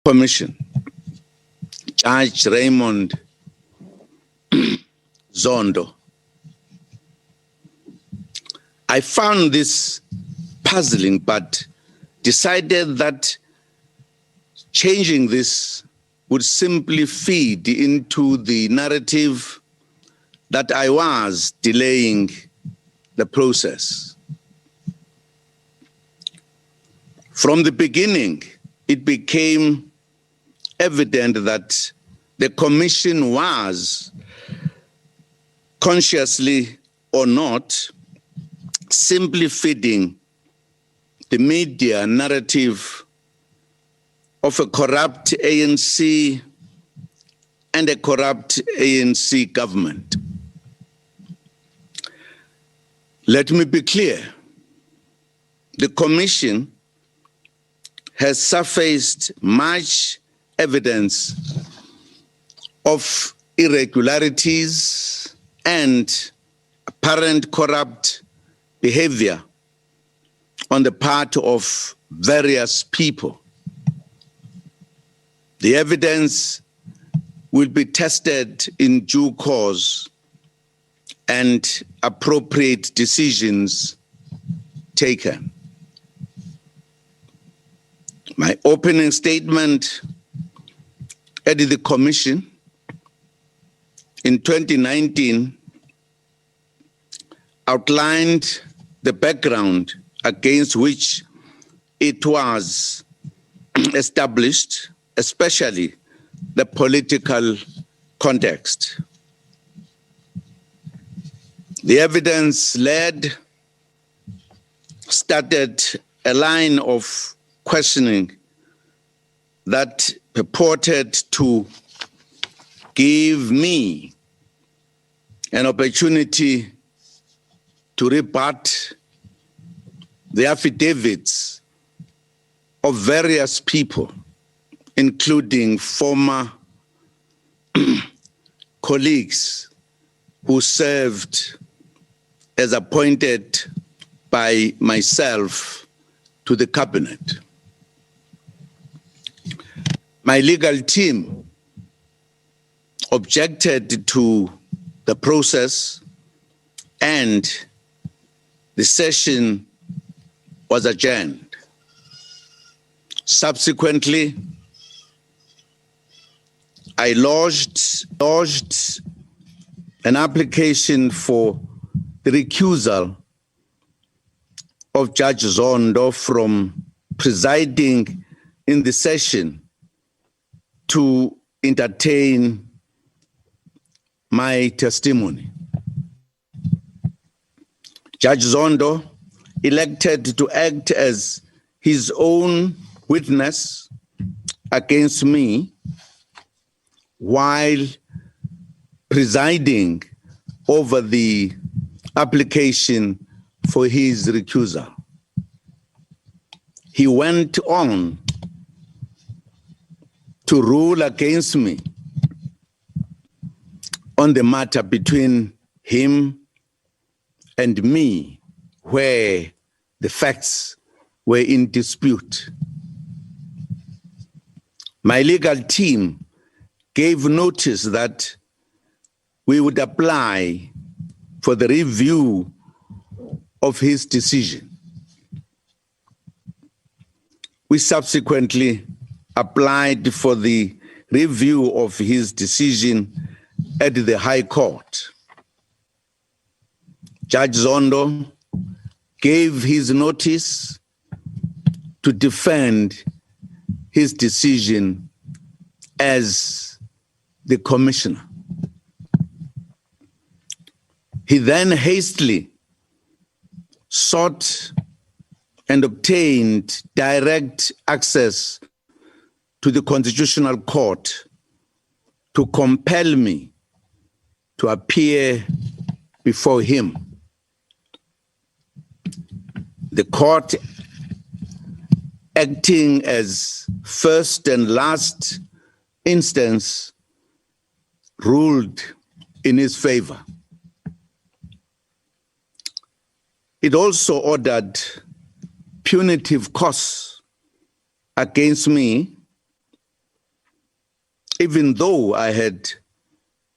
Commission, Judge Raymond Zondo. I found this puzzling, but decided that changing this would simply feed into the narrative that I was delaying the process. From the beginning, it became evident that the commission was, consciously or not, simply feeding the media narrative of a corrupt ANC and a corrupt ANC government. Let me be clear. The commission has surfaced much evidence of irregularities and apparent corrupt behavior on the part of various people. The evidence will be tested in due course and appropriate decisions taken. My opening statement at the Commission in 2019 outlined the background against which it was established, especially the political context. The evidence started a line of questioning that purported to give me an opportunity to rebut the affidavits of various people, including former colleagues who served as appointed by myself to the cabinet. My legal team objected to the process and the session was adjourned. Subsequently, I lodged an application for the recusal of Judge Zondo from presiding in the session to entertain my testimony. Judge Zondo elected to act as his own witness against me while presiding over the application for his recusal. He went on to rule against me on the matter between him and me, where the facts were in dispute. My legal team gave notice that we would apply for the review of his decision. We subsequently applied for the review of his decision at the High Court. Judge Zondo gave his notice to defend his decision as the commissioner. He then hastily sought and obtained direct access to the Constitutional Court to compel me to appear before him. The court, acting as first and last instance, ruled in his favor. It also ordered punitive costs against me even though I had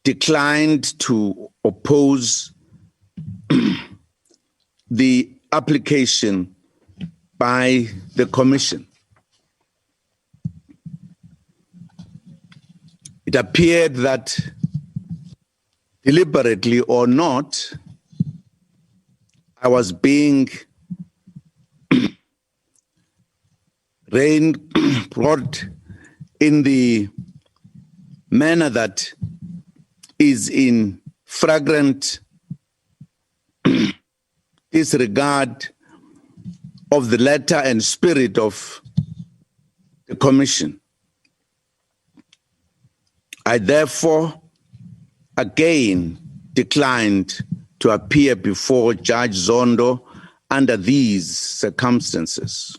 declined to oppose the application by the Commission. It appeared that, deliberately or not, I was being brought in the manner that is in flagrant disregard of the letter and spirit of the Commission. I therefore again declined to appear before Judge Zondo under these circumstances.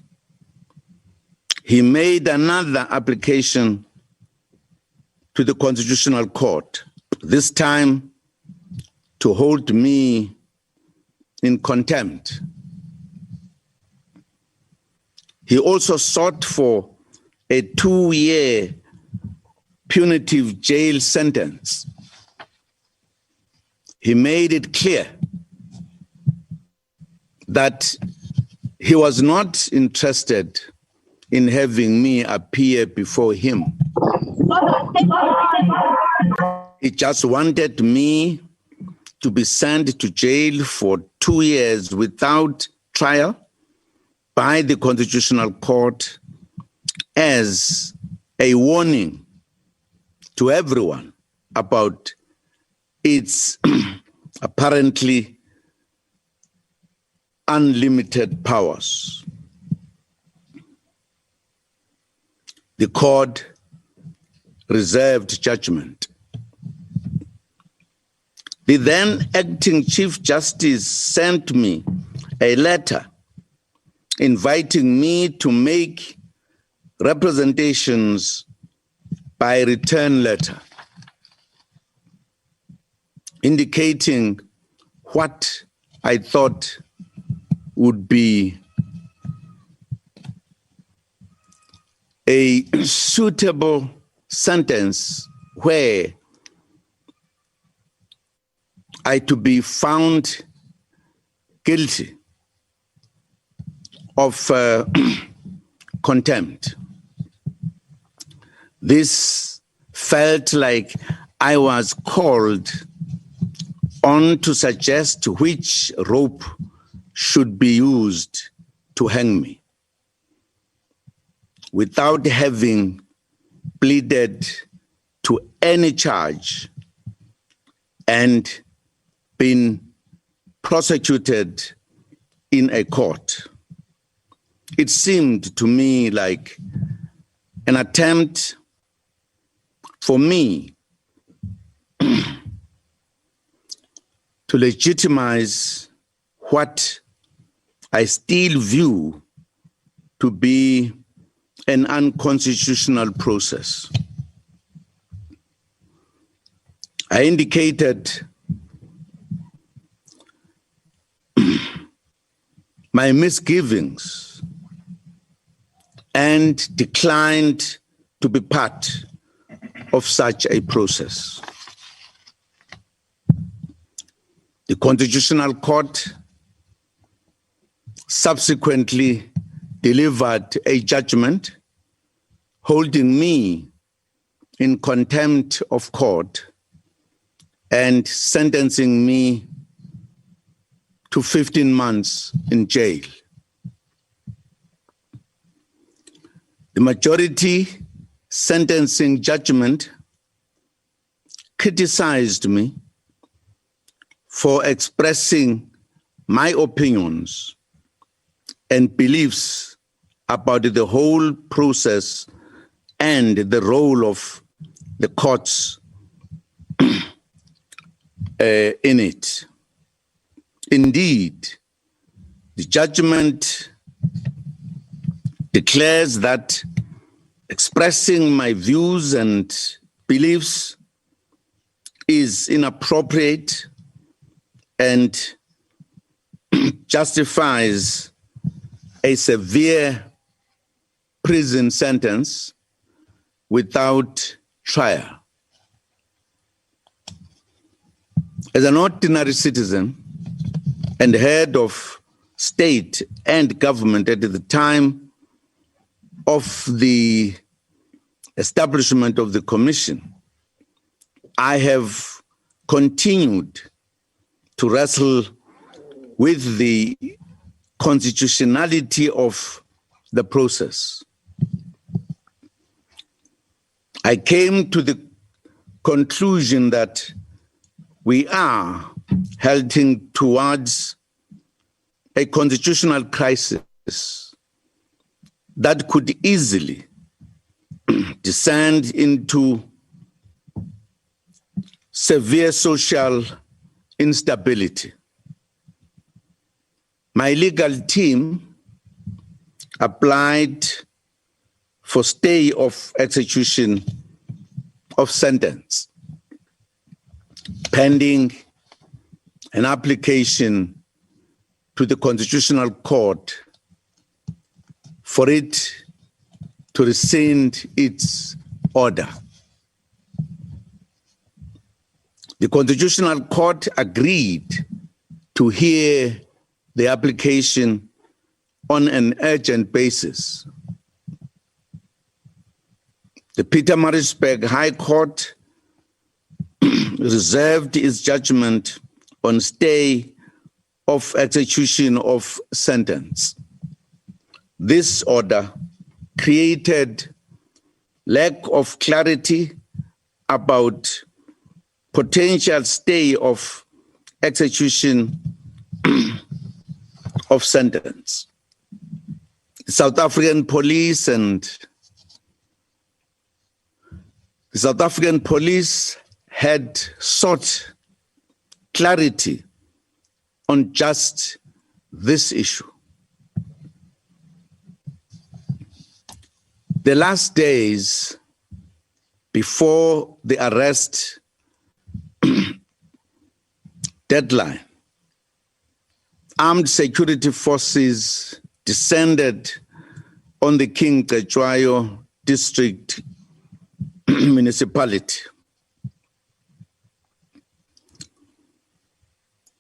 He made another application to the Constitutional Court, this time to hold me in contempt. He also sought for a 2-year punitive jail sentence. He made it clear that he was not interested in having me appear before him. He just wanted me to be sent to jail for 2 years without trial by the Constitutional Court as a warning to everyone about its apparently unlimited powers. The court reserved judgment. The then acting Chief Justice sent me a letter inviting me to make representations by return letter, indicating what I thought would be a suitable sentence where I to be found guilty of contempt. This felt like I was called on to suggest which rope should be used to hang me, without having pleaded to any charge and been prosecuted in a court. It seemed to me like an attempt for me to legitimize what I still view to be an unconstitutional process. I indicated my misgivings and declined to be part of such a process. The Constitutional Court subsequently delivered a judgment holding me in contempt of court and sentencing me to 15 months in jail. The majority sentencing judgment criticized me for expressing my opinions and beliefs about the whole process and the role of the courts in it. Indeed, the judgment declares that expressing my views and beliefs is inappropriate and justifies a severe prison sentence without trial. As an ordinary citizen and head of state and government at the time of the establishment of the commission, I have continued to wrestle with the constitutionality of the process. I came to the conclusion that we are heading towards a constitutional crisis that could easily descend into severe social instability. My legal team applied for stay of execution of sentence, pending an application to the Constitutional Court for it to rescind its order. The Constitutional Court agreed to hear the application on an urgent basis. The Pietermaritzburg High Court reserved its judgment on stay of execution of sentence. This order created lack of clarity about potential stay of execution of sentence. South African police had sought clarity on just this issue. The last days before the arrest deadline, armed security forces descended on the King Cetshwayo district municipality.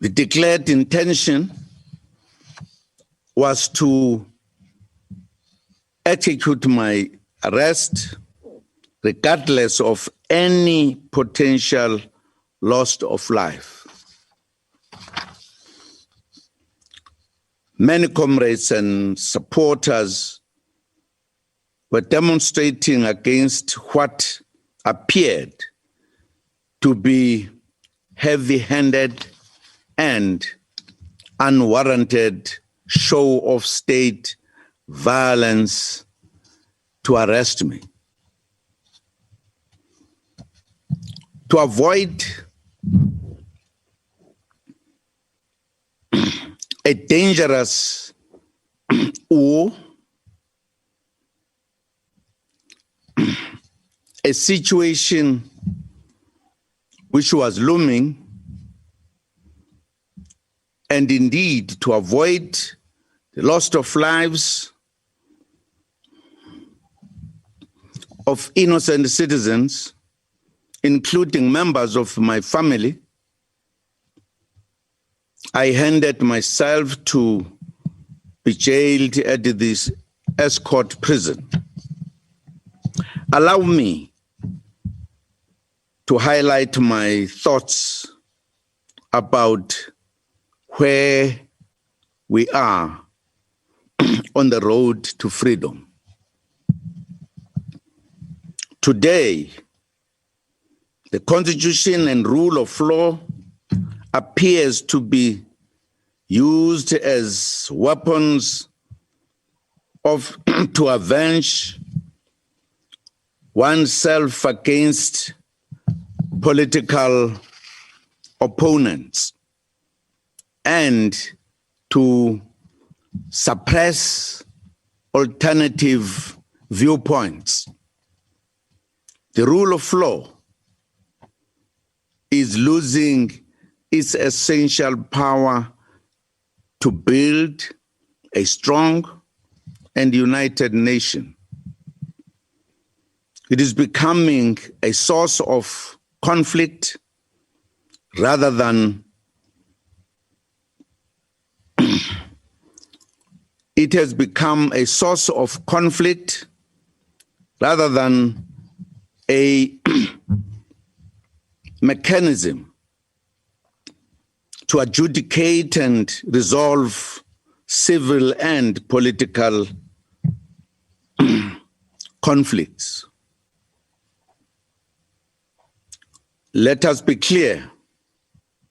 The declared intention was to execute my arrest regardless of any potential loss of life. Many comrades and supporters were demonstrating against what appeared to be heavy-handed and unwarranted show of state violence to arrest me. To avoid a dangerous or a situation which was looming, and indeed to avoid the loss of lives of innocent citizens, including members of my family, I handed myself to be jailed at this escort prison. Allow me to highlight my thoughts about where we are on the road to freedom. Today, the Constitution and rule of law appears to be used as weapons to avenge oneself against political opponents and to suppress alternative viewpoints. The rule of law is losing its essential power to build a strong and united nation. It is becoming a source of conflict rather than it has become a source of conflict rather than a mechanism to adjudicate and resolve civil and political conflicts. Let us be clear,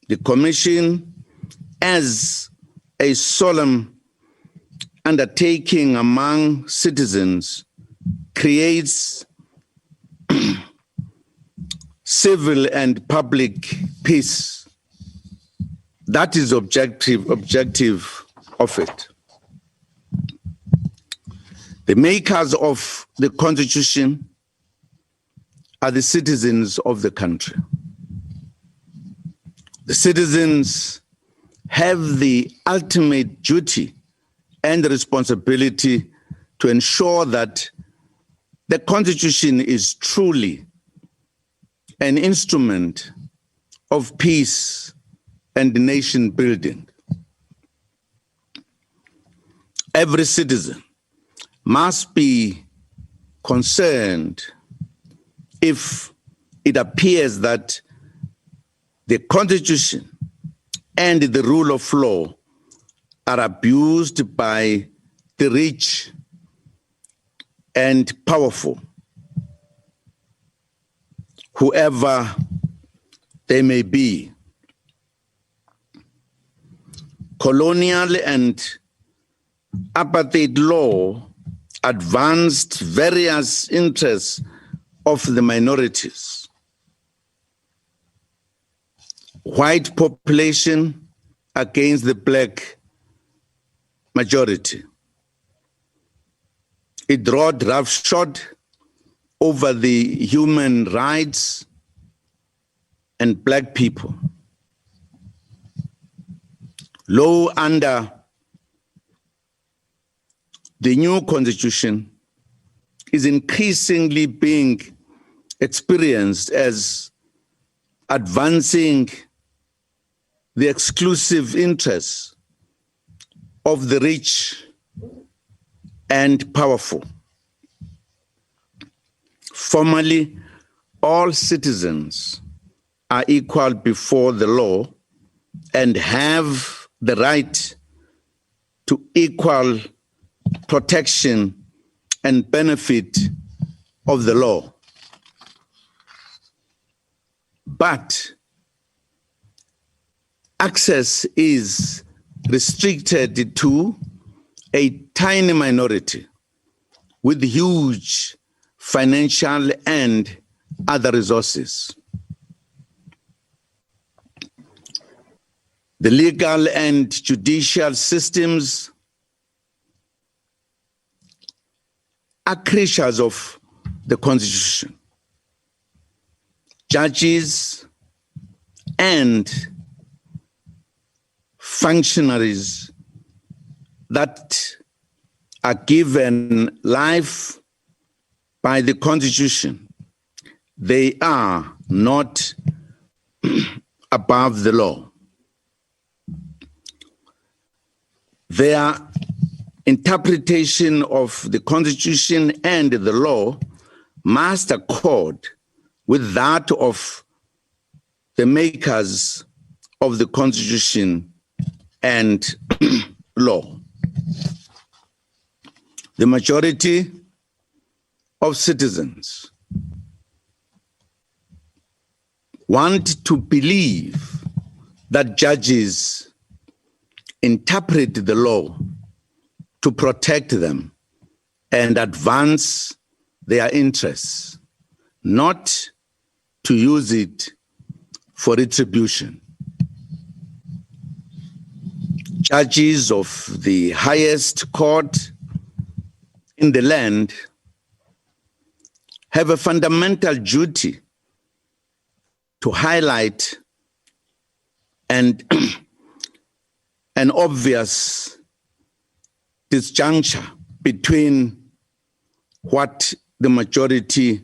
the Commission, as a solemn undertaking among citizens, creates civil and public peace. That is objective of it. The makers of the Constitution are the citizens of the country. The citizens have the ultimate duty and responsibility to ensure that the Constitution is truly an instrument of peace and nation building. Every citizen must be concerned if it appears that the Constitution and the rule of law are abused by the rich and powerful, whoever they may be. Colonial and apartheid law advanced various interests of the minorities. White population against the black majority. It rode roughshod over the human rights and black people. Law under the new Constitution is increasingly being experienced as advancing the exclusive interests of the rich and powerful. Formally, all citizens are equal before the law and have the right to equal protection and benefit of the law. But access is restricted to a tiny minority with huge financial and other resources. The legal and judicial systems are creatures of the Constitution. Judges and functionaries that are given life by the Constitution, they are not above the law. Their interpretation of the Constitution and the law must accord with that of the makers of the Constitution and law. The majority of citizens want to believe that judges interpret the law to protect them and advance their interests, not to use it for retribution. Judges of the highest court in the land have a fundamental duty to highlight an obvious disjuncture between what the majority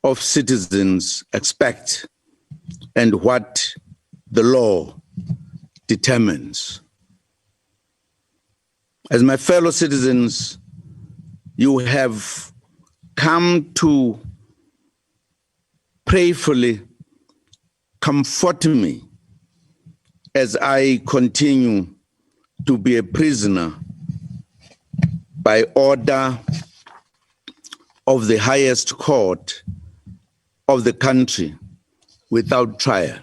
of citizens expect and what the law determines. As my fellow citizens, you have come to prayerfully comfort me as I continue to be a prisoner by order of the highest court of the country without trial.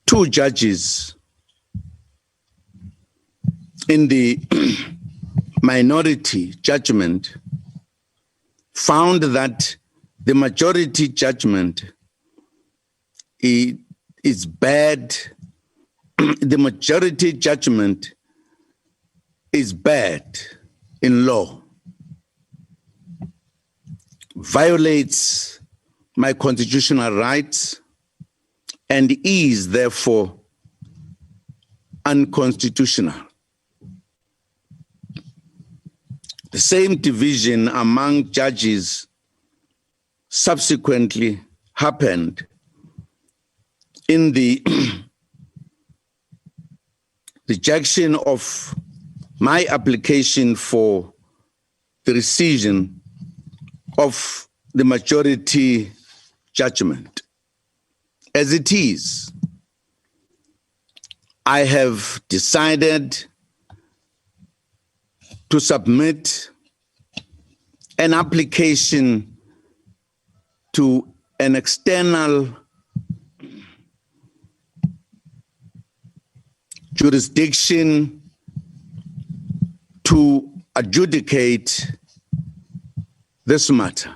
Two judges in the minority judgment found that the majority judgment is bad. The majority judgment is bad in law, violates my constitutional rights, and is therefore unconstitutional. The same division among judges subsequently happened in the rejection of my application for the rescission of the majority judgment. As it is, I have decided to submit an application to an external jurisdiction to adjudicate this matter.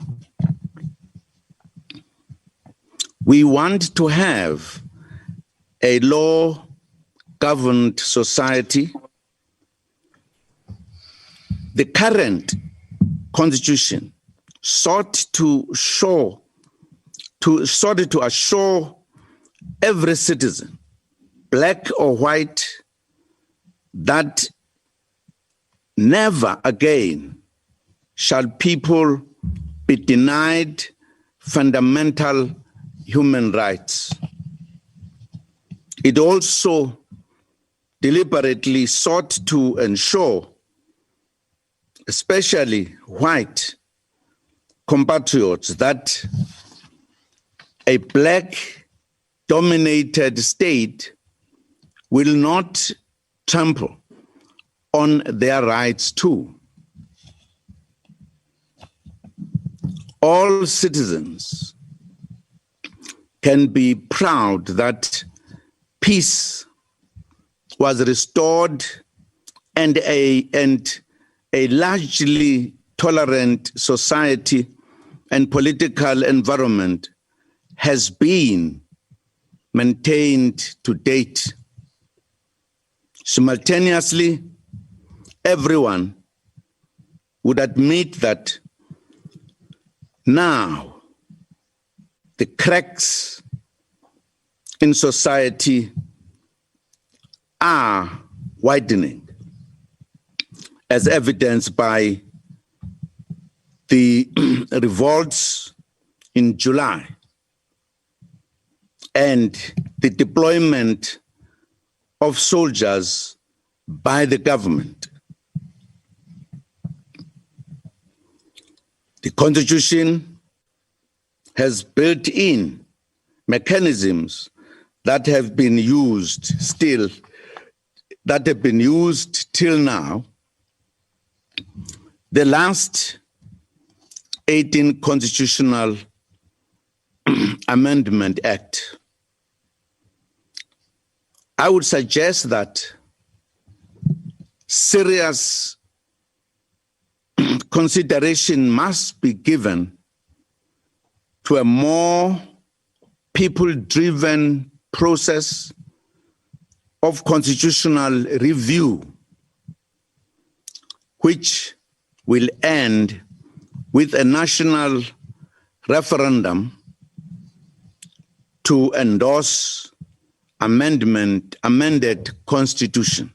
We want to have a law-governed society. The current constitution sought to assure every citizen, black or white, that never again shall people be denied fundamental human rights. It also deliberately sought to ensure, especially white compatriots, that a black-dominated state will not trample on their rights too. All citizens can be proud that peace was restored and a largely tolerant society and political environment has been maintained to date. Simultaneously, everyone would admit that now the cracks in society are widening, as evidenced by the revolts in July and the deployment of soldiers by the government. The Constitution has built in mechanisms that have been used till now. The last 18 Constitutional Amendment Act. I would suggest that serious consideration must be given to a more people-driven process of constitutional review, which will end with a national referendum to endorse amended constitution.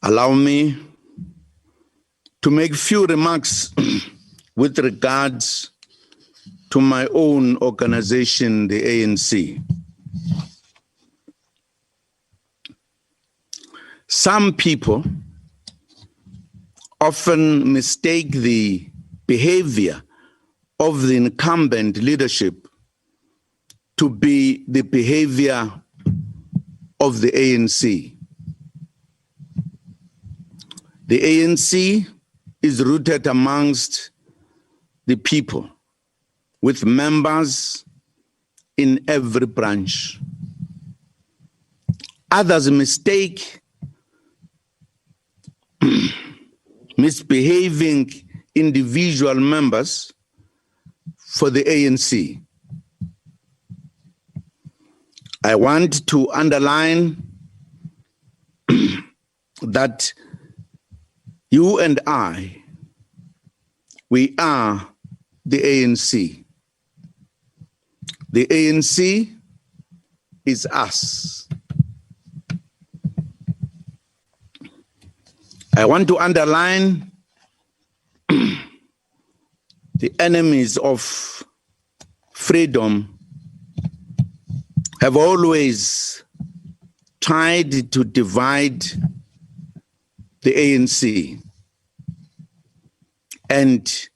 Allow me to make few remarks with regards to my own organization, the ANC. Some people often mistake the behavior of the incumbent leadership to be the behavior of the ANC. The ANC is rooted amongst the people, with members in every branch. Others mistake misbehaving individual members for the ANC. I want to underline that you and I, we are the ANC. The ANC is us. I want to underline the enemies of freedom have always tried to divide the ANC and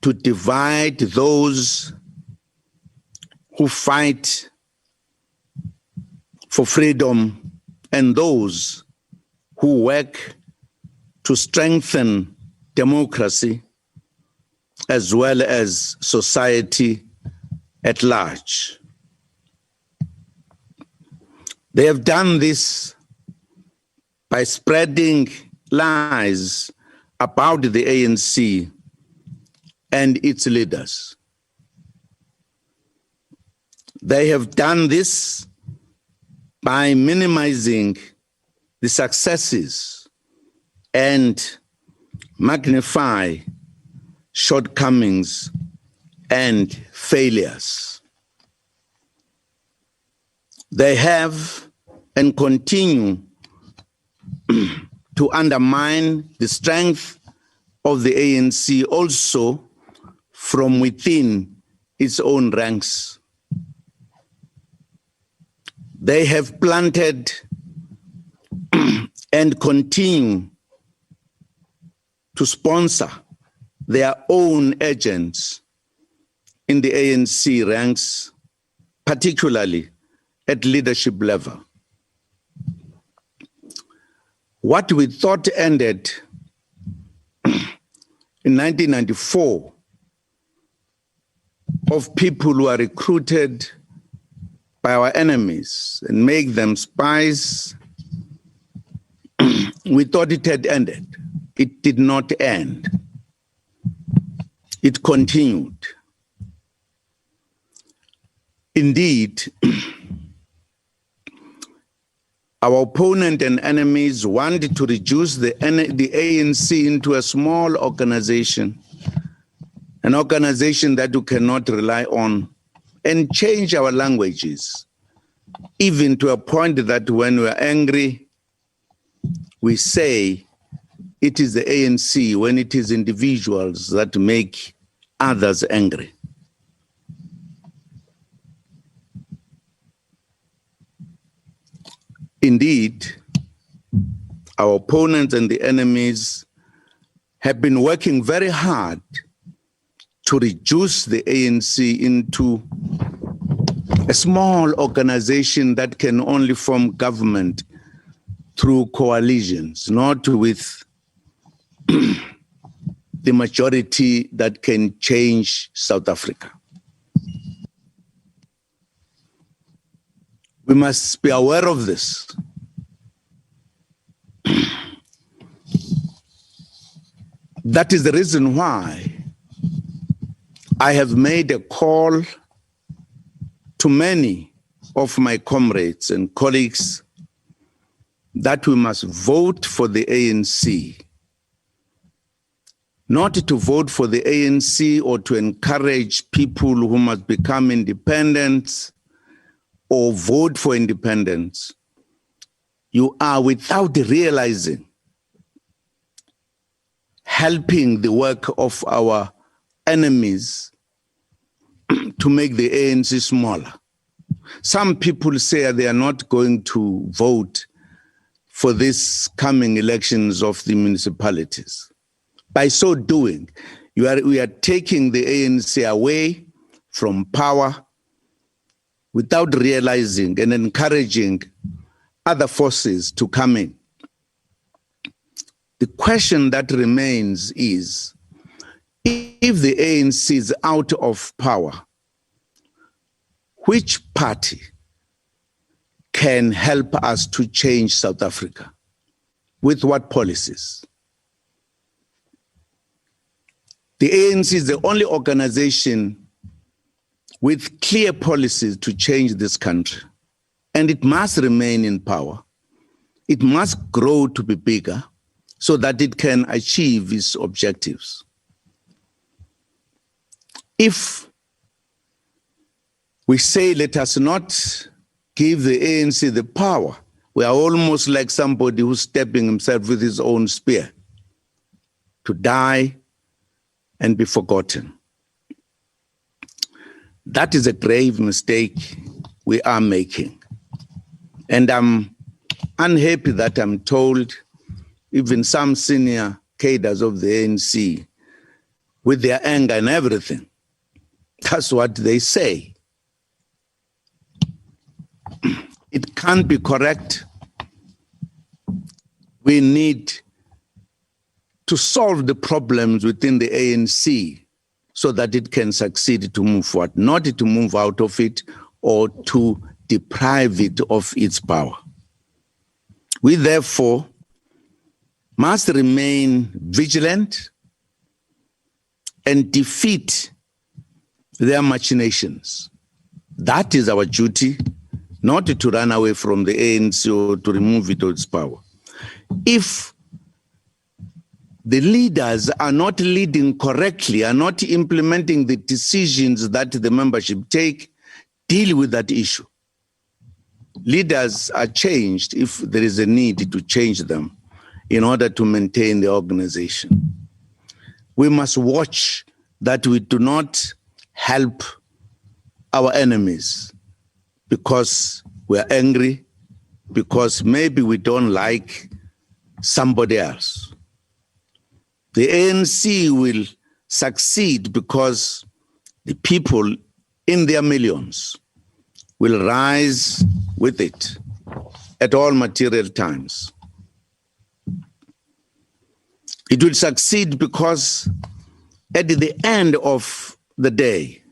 to divide those who fight for freedom and those who work to strengthen democracy as well as society at large. They have done this by spreading lies about the ANC and its leaders. They have done this by minimizing the successes and magnify shortcomings and failures. They have and continue to undermine the strength of the ANC also from within its own ranks. They have planted and continue to sponsor their own agents in the ANC ranks, particularly at leadership level. What we thought ended in 1994 of people who are recruited by our enemies and make them spies, we thought it had ended. It did not end. It continued. Indeed, our opponent and enemies wanted to reduce the ANC into a small organization, an organization that you cannot rely on, and change our languages, even to a point that when we're angry, we say it is the ANC when it is individuals that make others angry. Indeed, our opponents and the enemies have been working very hard to reduce the ANC into a small organization that can only form government through coalitions, not with the majority that can change South Africa. We must be aware of this. That is the reason why I have made a call to many of my comrades and colleagues that we must vote for the ANC. Not to vote for the ANC or to encourage people who must become independent or vote for independence, you are, without realizing, helping the work of our enemies to make the ANC smaller. Some people say they are not going to vote for this coming elections of the municipalities. By so doing, we are taking the ANC away from power without realizing and encouraging other forces to come in. The question that remains is, if the ANC is out of power, which party can help us to change South Africa? With what policies? The ANC is the only organization with clear policies to change this country, and it must remain in power. It must grow to be bigger so that it can achieve its objectives. If we say, let us not give the ANC the power, we are almost like somebody who's stepping himself with his own spear to die and be forgotten. That is a grave mistake we are making. And I'm unhappy that I'm told even some senior cadres of the ANC, with their anger and everything, that's what they say. It can't be correct. We need to solve the problems within the ANC so that it can succeed to move forward, not to move out of it or to deprive it of its power. We therefore must remain vigilant and defeat their machinations. That is our duty, not to run away from the ANC or to remove it of its power. If the leaders are not leading correctly, are not implementing the decisions that the membership take, deal with that issue. Leaders are changed if there is a need to change them in order to maintain the organization. We must watch that we do not help our enemies because we're angry, because maybe we don't like somebody else. The ANC will succeed because the people in their millions will rise with it at all material times. It will succeed because at the end of the day,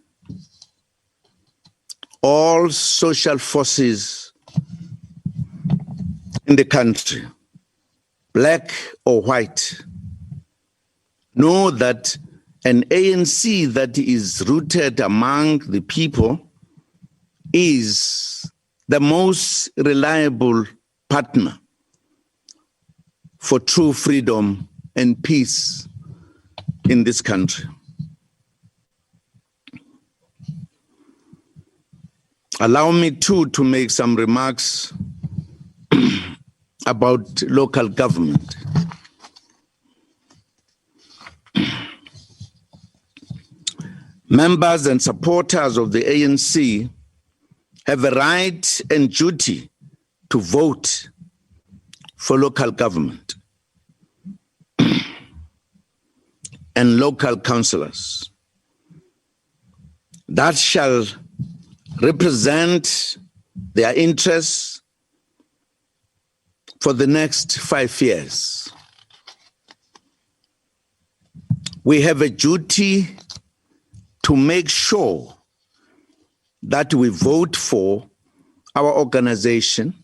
all social forces in the country, black or white, know that an ANC that is rooted among the people is the most reliable partner for true freedom and peace in this country. Allow me too to make some remarks about local government. Members and supporters of the ANC have a right and duty to vote for local government and local councillors that shall represent their interests for the next 5 years. We have a duty to make sure that we vote for our organization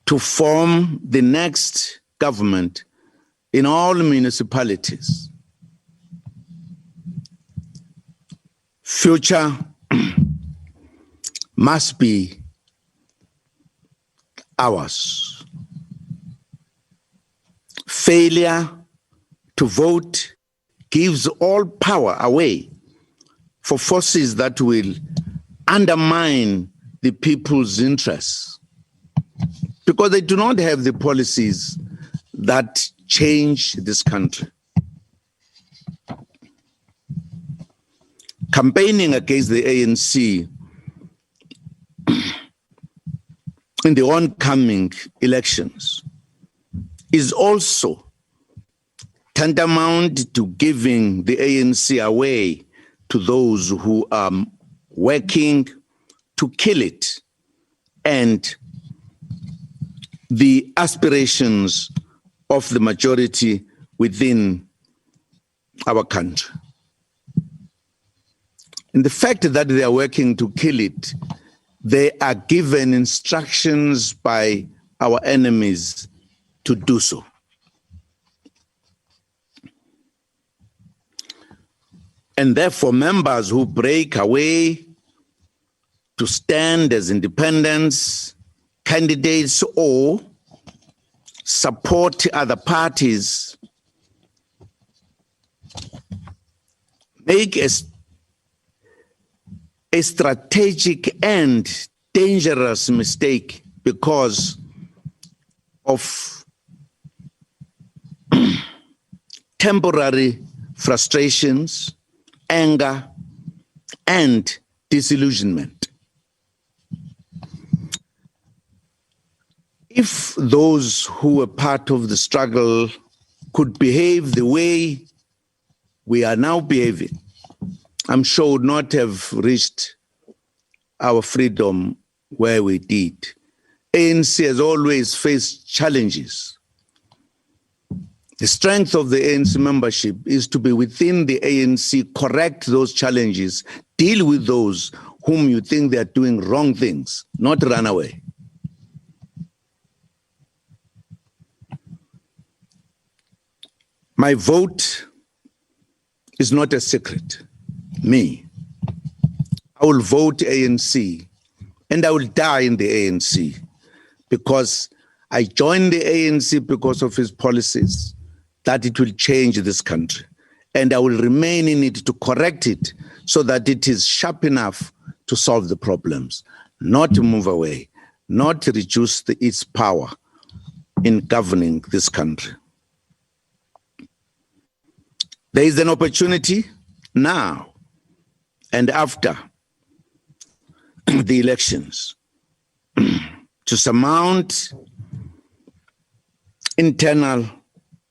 to form the next government in all municipalities. Future must be ours. Failure to vote gives all power away for forces that will undermine the people's interests. because they do not have the policies that change this country. Campaigning against the ANC in the oncoming elections is also tantamount to giving the ANC away to those who are working to kill it and the aspirations of the majority within our country. And the fact that they are working to kill it, they are given instructions by our enemies to do so. And therefore, members who break away to stand as independents, candidates, or support other parties make a strategic and dangerous mistake because of temporary frustrations, anger, and disillusionment. If those who were part of the struggle could behave the way we are now behaving, I'm sure would not have reached our freedom where we did. ANC has always faced challenges. The strength of the ANC membership is to be within the ANC, correct those challenges, deal with those whom you think they are doing wrong things, not run away. My vote is not a secret. Me. I will vote ANC and I will die in the ANC because I joined the ANC because of his policies, that it will change this country. And I will remain in it to correct it so that it is sharp enough to solve the problems, not to move away, not to reduce its power in governing this country. There is an opportunity now and after the elections to surmount internal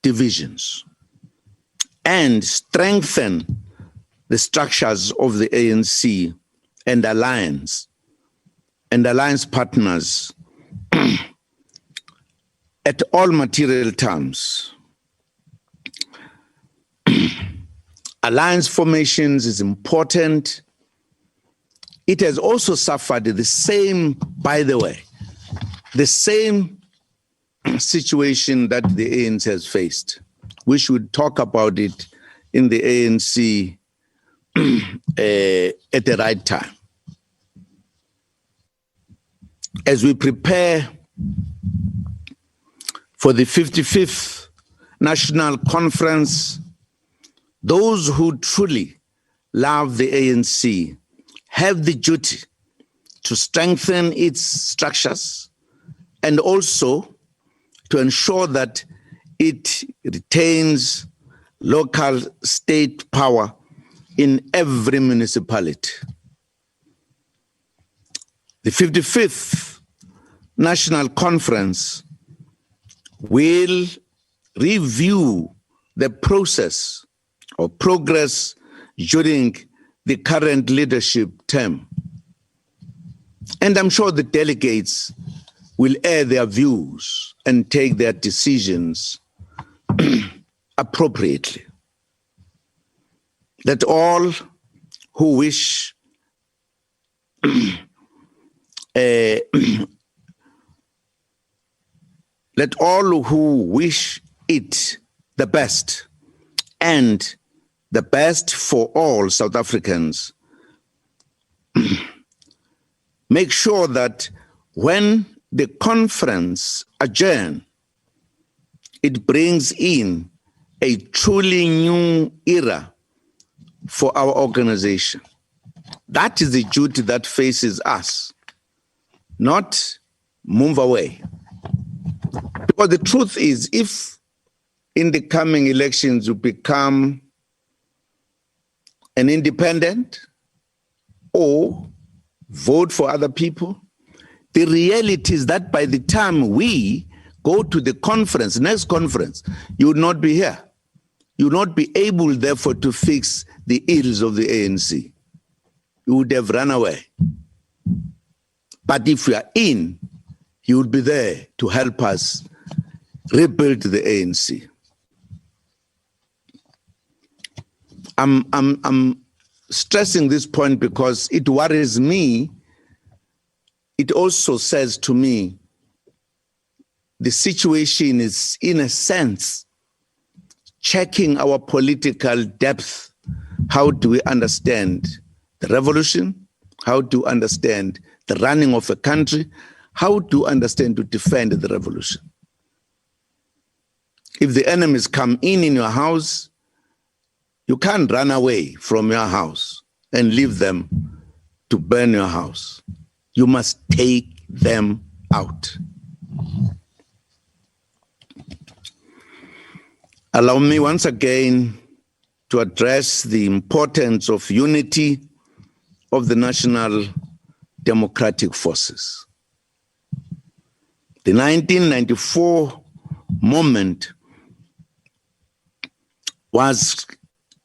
divisions and strengthen the structures of the ANC and alliance partners at all material terms. Alliance formations is important. It has also suffered the same, by the way, the same situation that the ANC has faced. We should talk about it in the ANC at the right time. As we prepare for the 55th National Conference, those who truly love the ANC have the duty to strengthen its structures and also to ensure that it retains local state power in every municipality. The 55th National Conference will review the process or progress during the current leadership term. And I'm sure the delegates will air their views and take their decisions appropriately. Let all who wish let all who wish it the best and the best for all South Africans make sure that when the conference adjourns, it brings in a truly new era for our organization. That is the duty that faces us, not move away. Because the truth is, if in the coming elections you become an independent or vote for other people, the reality is that by the time we go to the conference, next conference, you would not be here. You would not be able, therefore, to fix the ills of the ANC. You would have run away. But if you are in, you would be there to help us rebuild the ANC. I'm stressing this point because it worries me. It also says to me, the situation is, in a sense, checking our political depth. How do we understand the revolution? How do we understand the running of a country? How do we understand to defend the revolution? If the enemies come in your house, you can't run away from your house and leave them to burn your house. You must take them out. Allow me once again to address the importance of unity of the national democratic forces. The 1994 moment was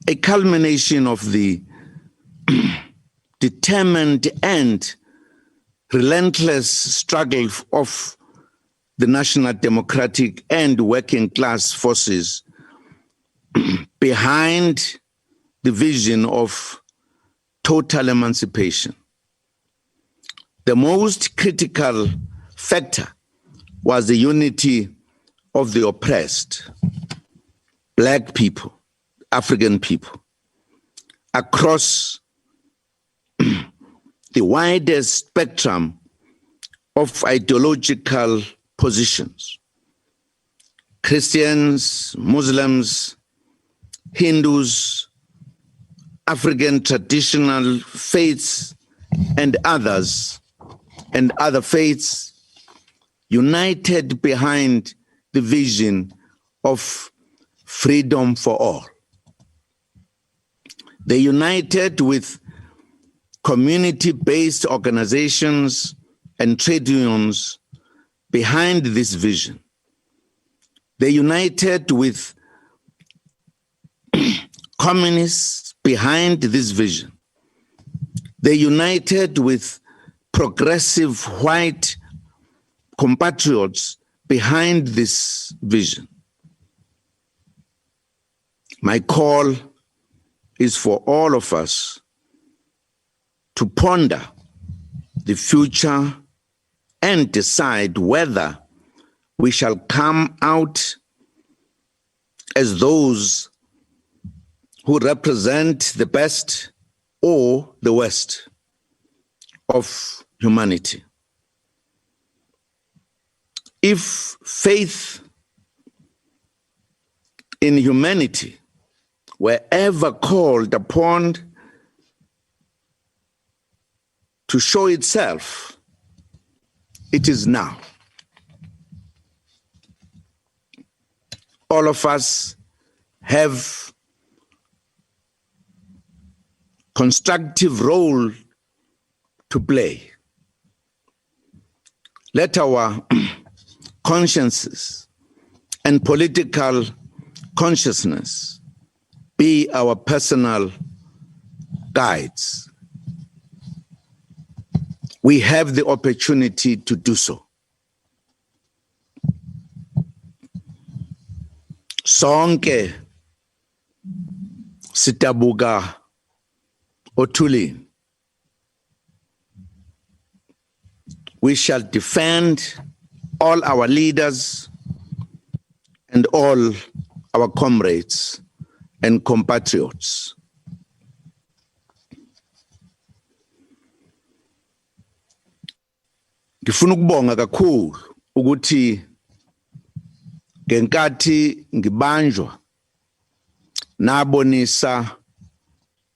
a culmination of the determined and relentless struggle of the national democratic and working class forces behind the vision of total emancipation. The most critical factor was the unity of the oppressed, Black people, African people, across the widest spectrum of ideological positions. Christians, Muslims, Hindus, African traditional faiths, and others, and other faiths, united behind the vision of freedom for all. They united with community-based organizations and trade unions behind this vision. They united with communists behind this vision. They united with progressive white compatriots behind this vision. My call is for all of us to ponder the future and decide whether we shall come out as those who represent the best or the worst of humanity. If faith in humanity were ever called upon to show itself, it is now. All of us have constructive role to play. Let our consciences and political consciousness be our personal guides. We have the opportunity to do so. Sonke sitabuka othulini. We shall defend all our leaders and all our comrades and compatriots. Ngifuna ukubonga kakhulu ukuthi ngenkathi ngibanjwa nabonisa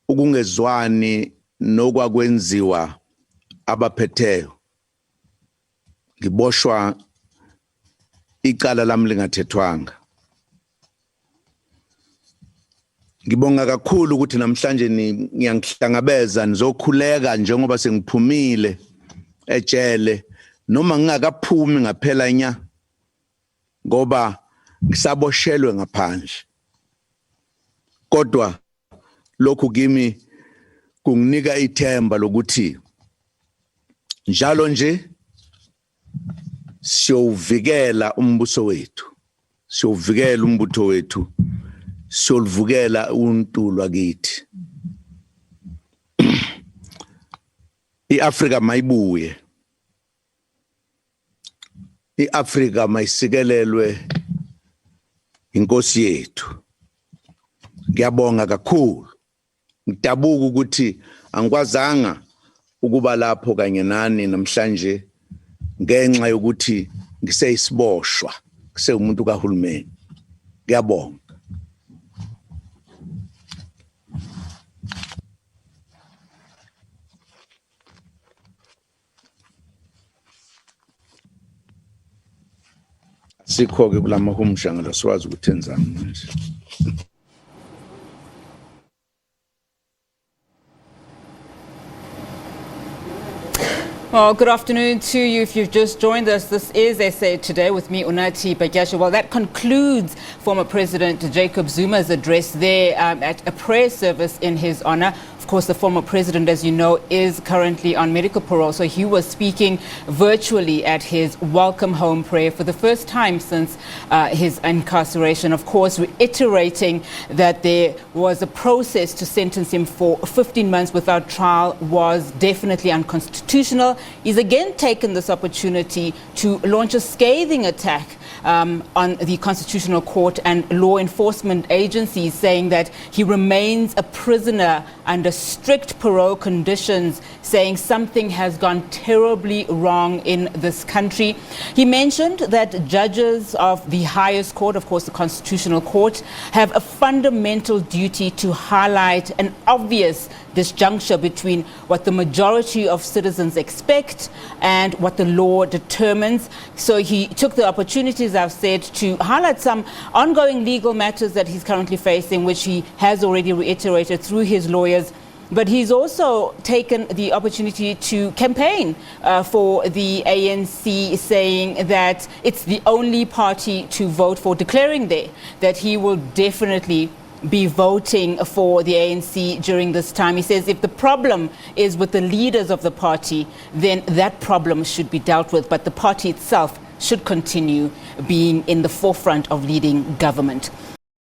ukungezwani nokwakwenziwa abaphetheyo. Ngiboshwa icala lami lingathethwanga. Ngibonga kakhulu ukuthi namhlanje ngiyangihlangabeza nizokhuleka njengoba sengiphumile ejele noma ngingakaphumi ngaphela nya ngoba ngisaboshelwe ngaphandle. Kodwa lokhu kimi kunginika ithemba lokuthi njalo nje siyowuvikela umbuso wethu, siyowuvikela umbutho wethu, siyoluvukela untu lwakithi. iAfrika mayibuye, iAfrika mayisikelelwe inkosi yethu. Ngiyabonga kakhulu, ngidabuka ukuthi angikwazanga ukuba lapho kanye nani namhlanje ngenxa yokuthi ngiseyisiboshwa, ngisewumuntu kahulumeni. Ngiyabonga. Sikho-ke kulama humshangala siwazi ukuthi enzani manje. Well, good afternoon to you. If you've just joined us, this is SA Today with me, Unathi Bagyasha. Well, that concludes former President Jacob Zuma's address there at a prayer service in his honor. Of course, the former president, as you know, is currently on medical parole. So he was speaking virtually at his welcome home prayer for the first time since his incarceration. Of course, reiterating that there was a process to sentence him for 15 months without trial was definitely unconstitutional. He's again taken this opportunity to launch a scathing attack on the Constitutional Court and law enforcement agencies, saying that he remains a prisoner under strict parole conditions, saying something has gone terribly wrong in this country. He mentioned that judges of the highest court, of course the Constitutional Court, have a fundamental duty to highlight an obvious disjuncture between what the majority of citizens expect and what the law determines. So he took the opportunity, as I've said, to highlight some ongoing legal matters that he's currently facing, which he has already reiterated through his lawyers. But he's also taken the opportunity to campaign for the ANC, saying that it's the only party to vote for, declaring there that he will definitely be voting for the ANC during this time. He says if the problem is with the leaders of the party, then that problem should be dealt with, but the party itself should continue being in the forefront of leading government.